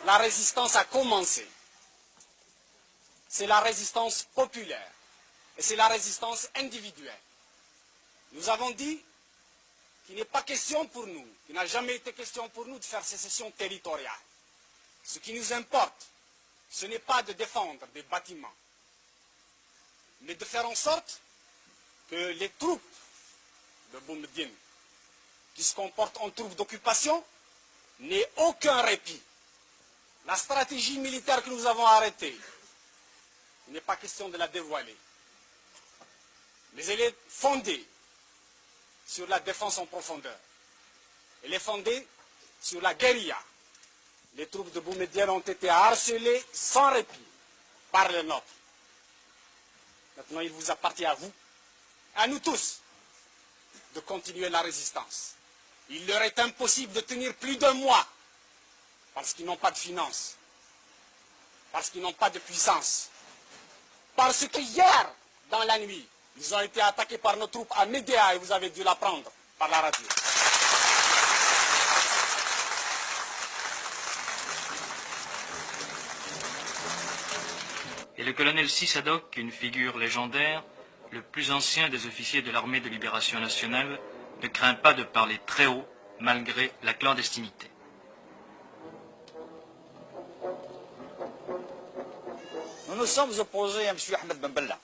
la résistance a commencé. C'est la résistance populaire et c'est la résistance individuelle. Nous avons dit qu'il n'est pas question pour nous, qu'il n'a jamais été question pour nous de faire sécession territoriale. Ce qui nous importe, ce n'est pas de défendre des bâtiments, mais de faire en sorte que les troupes de Boumediene, qui se comportent en troupes d'occupation, n'aient aucun répit. La stratégie militaire que nous avons arrêtée, il n'est pas question de la dévoiler, mais elle est fondée sur la défense en profondeur. Elle est fondée sur la guérilla. Les troupes de Boumediene ont été harcelées sans répit par les nôtres. Maintenant, il vous appartient à vous, à nous tous, de continuer la résistance. Il leur est impossible de tenir plus d'un mois parce qu'ils n'ont pas de finances, parce qu'ils n'ont pas de puissance, parce que hier, dans la nuit, ils ont été attaqués par nos troupes à Médéa et vous avez dû l'apprendre par la radio. Et le colonel Sissadok, une figure légendaire, le plus ancien des officiers de l'armée de libération nationale, ne craint pas de parler très haut, malgré la clandestinité. Nous nous sommes opposés à M. Ahmed Ben Bella.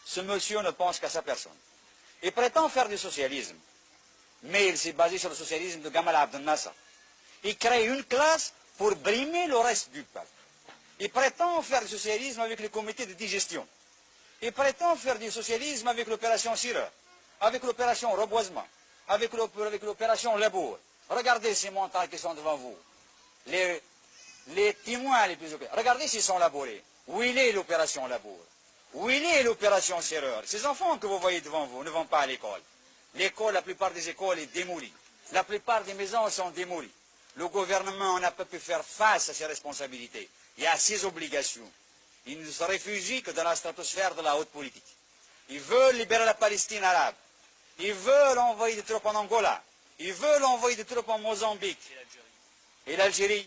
Ce monsieur ne pense qu'à sa personne. Il prétend faire du socialisme, mais il s'est basé sur le socialisme de Gamal Abdel Nasser. Il crée une classe pour brimer le reste du peuple. Il prétend faire du socialisme avec les comités de digestion. Il prétend faire du socialisme avec l'opération Sireur, avec l'opération Reboisement, avec l'opération Labour. Regardez ces montagnes qui sont devant vous. Les témoins les plus opérés. Regardez s'ils sont labourés. Où il est l'opération Labour? Où il est l'opération Sireur? Ces enfants que vous voyez devant vous ne vont pas à l'école. L'école, la plupart des écoles est démolie. La plupart des maisons sont démolies. Le gouvernement n'a pas pu faire face à ses responsabilités et à ses obligations. Il ne se réfugie que dans la stratosphère de la haute politique. Ils veulent libérer la Palestine arabe. Ils veulent envoyer des troupes en Angola. Ils veulent envoyer des troupes en Mozambique. Et l'Algérie,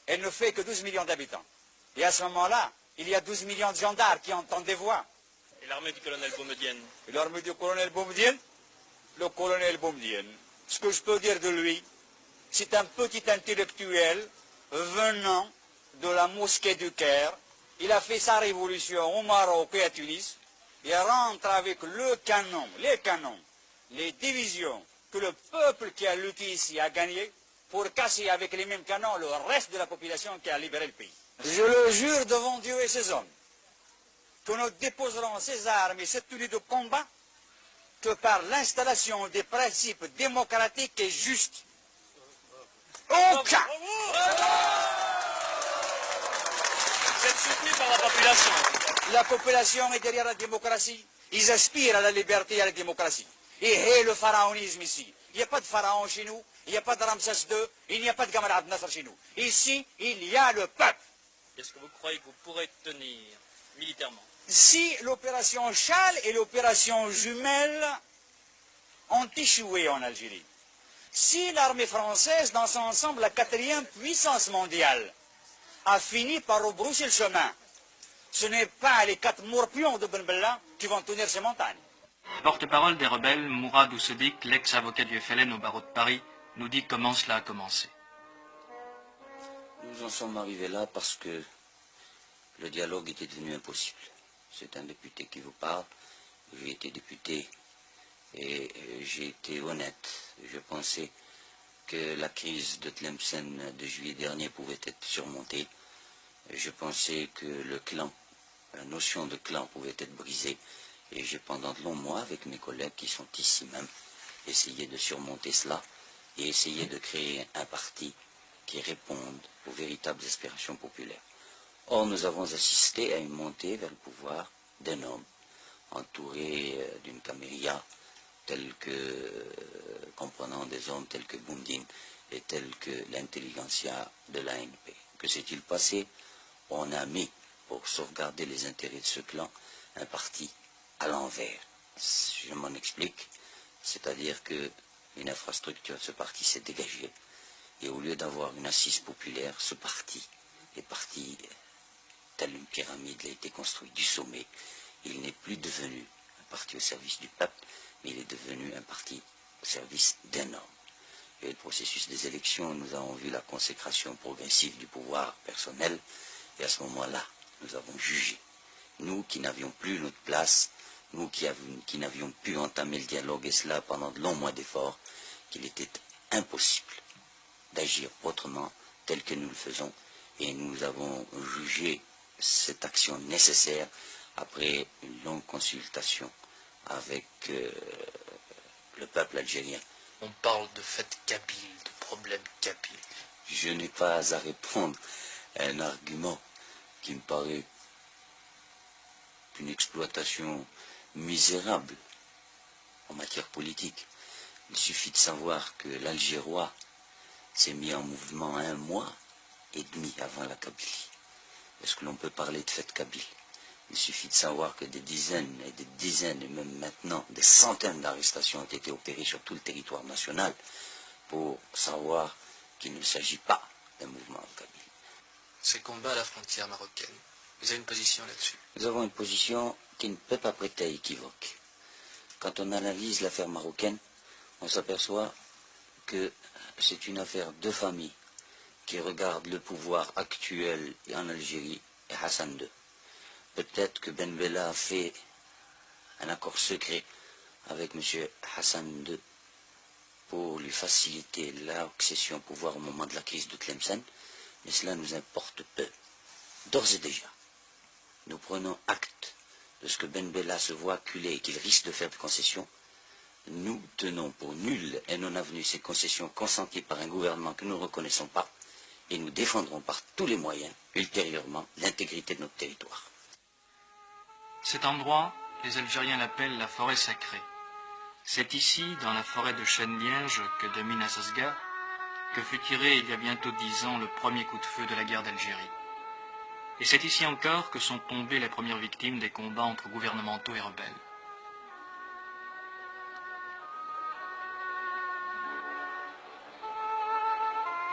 elle ne fait que 12 millions d'habitants. Et à ce moment-là, il y a 12 millions de gendarmes qui entendent des voix. Et l'armée du colonel Boumediene? Et l'armée du colonel Boumediene? Le colonel Boumediene, ce que je peux dire de lui, c'est un petit intellectuel venant de la mosquée du Caire. Il a fait sa révolution au Maroc et à Tunis. Il rentre avec le canon, les divisions que le peuple qui a lutté ici a gagné pour casser avec les mêmes canons le reste de la population qui a libéré le pays. Je le jure devant Dieu et ses hommes que nous déposerons ces armes et cette tenue de combat que par l'installation des principes démocratiques et justes. Aucun! Vous êtes soutenu par la population? La population est derrière la démocratie. Ils aspirent à la liberté et à la démocratie. Et le pharaonisme ici. Il n'y a pas de pharaon chez nous, il n'y a pas de Ramsès II, il n'y a pas de Gamal Abdel Nasser chez nous. Ici, il y a le peuple. Est-ce que vous croyez que vous pourrez tenir militairement? Si l'opération Châle et l'opération Jumelle ont échoué en Algérie, si l'armée française, dans son ensemble, la 4e puissance mondiale, a fini par rebrousser le chemin, ce n'est pas les 4 morpions de Ben Bella qui vont tenir ces montagnes. Porte-parole des rebelles, Mourad Oussedik, l'ex-avocat du FLN au barreau de Paris, nous dit comment cela a commencé. Nous en sommes arrivés là parce que le dialogue était devenu impossible. C'est un député qui vous parle. J'ai été député et j'ai été honnête. Je pensais que la crise de Tlemcen de juillet dernier pouvait être surmontée. Je pensais que le clan, la notion de clan pouvait être brisée. Et j'ai pendant de longs mois, avec mes collègues qui sont ici même, essayé de surmonter cela et essayé de créer un parti qui réponde aux véritables aspirations populaires. Or, nous avons assisté à une montée vers le pouvoir d'un homme, entouré d'une caméria, comprenant des hommes tels que Boumediene et tels que l'intelligentsia de l'ANP. Que s'est-il passé? On a mis, pour sauvegarder les intérêts de ce clan, un parti à l'envers. Je m'en explique, c'est-à-dire qu'une infrastructure de ce parti s'est dégagée. Et au lieu d'avoir une assise populaire, ce parti est parti, telle une pyramide, il a été construit du sommet. Il n'est plus devenu un parti au service du peuple, mais il est devenu un parti au service d'un homme. Et le processus des élections, nous avons vu la consécration progressive du pouvoir personnel, et à ce moment-là, nous avons jugé. Nous qui n'avions plus notre place, nous qui n'avions pu entamer le dialogue, et cela pendant de longs mois d'efforts, qu'il était impossible d'agir autrement, tel que nous le faisons, et nous avons jugé cette action nécessaire après une longue consultation avec le peuple algérien. On parle de fête kabyle, de problème kabyle. Je n'ai pas à répondre à un argument qui me paraît une exploitation misérable en matière politique. Il suffit de savoir que l'Algérois s'est mis en mouvement 1 mois et demi avant la Kabylie. Est-ce que l'on peut parler de fête kabyle? Il suffit de savoir que des dizaines, et même maintenant des centaines d'arrestations ont été opérées sur tout le territoire national pour savoir qu'il ne s'agit pas d'un mouvement en Kabylie. Ces combats à la frontière marocaine, vous avez une position là-dessus? Nous avons une position qui ne peut pas prêter à équivoque. Quand on analyse l'affaire marocaine, on s'aperçoit que c'est une affaire de famille qui regarde le pouvoir actuel en Algérie et Hassan II. Peut-être que Ben Bella a fait un accord secret avec M. Hassan II pour lui faciliter l'accession au pouvoir au moment de la crise de Tlemcen, mais cela nous importe peu. D'ores et déjà, nous prenons acte de ce que Ben Bella se voit acculé et qu'il risque de faire des concessions. Nous tenons pour nulles et non avenues ces concessions consenties par un gouvernement que nous ne reconnaissons pas, et nous défendrons par tous les moyens, ultérieurement, l'intégrité de notre territoire. Cet endroit, les Algériens l'appellent la forêt sacrée. C'est ici, dans la forêt de chênes-lièges que domine Assasga, que fut tiré il y a bientôt 10 ans le premier coup de feu de la guerre d'Algérie. Et c'est ici encore que sont tombées les premières victimes des combats entre gouvernementaux et rebelles.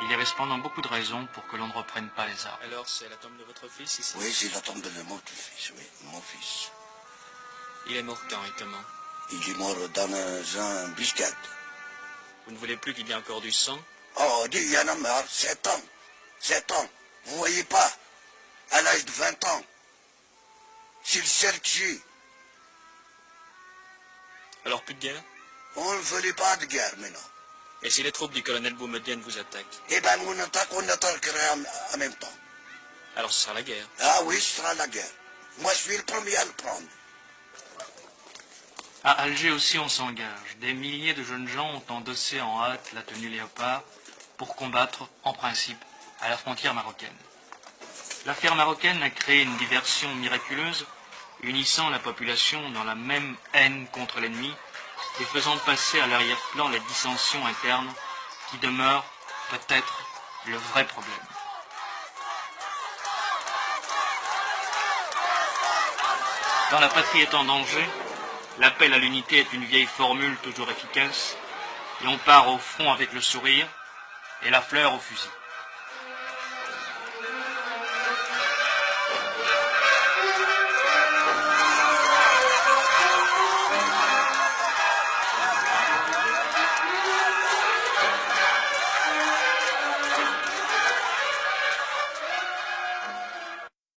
Il y avait cependant beaucoup de raisons pour que l'on ne reprenne pas les armes. Alors c'est la tombe de votre fils ici? Oui, c'est la tombe de mon fils, oui, mon fils. Il est mort quand et comment? Il est mort dans un buscade. Vous ne voulez plus qu'il y ait encore du sang? Oh, il y en a marre, 7 ans. 7 ans. Vous voyez pas, à l'âge de 20 ans, c'est le Sergi. Alors plus de guerre? On ne voulait pas de guerre maintenant. Et si les troupes du colonel Boumedienne vous attaquent? Eh bien, on attaquerait en même temps. Alors ce sera la guerre. Ah oui, ce sera la guerre. Moi, je suis le premier à le prendre. À Alger aussi on s'engage. Des milliers de jeunes gens ont endossé en hâte la tenue léopard pour combattre, en principe, à la frontière marocaine. L'affaire marocaine a créé une diversion miraculeuse, unissant la population dans la même haine contre l'ennemi et faisant passer à l'arrière-plan les dissensions internes qui demeurent peut-être le vrai problème. Quand la patrie est en danger, l'appel à l'unité est une vieille formule toujours efficace, et on part au front avec le sourire et la fleur au fusil.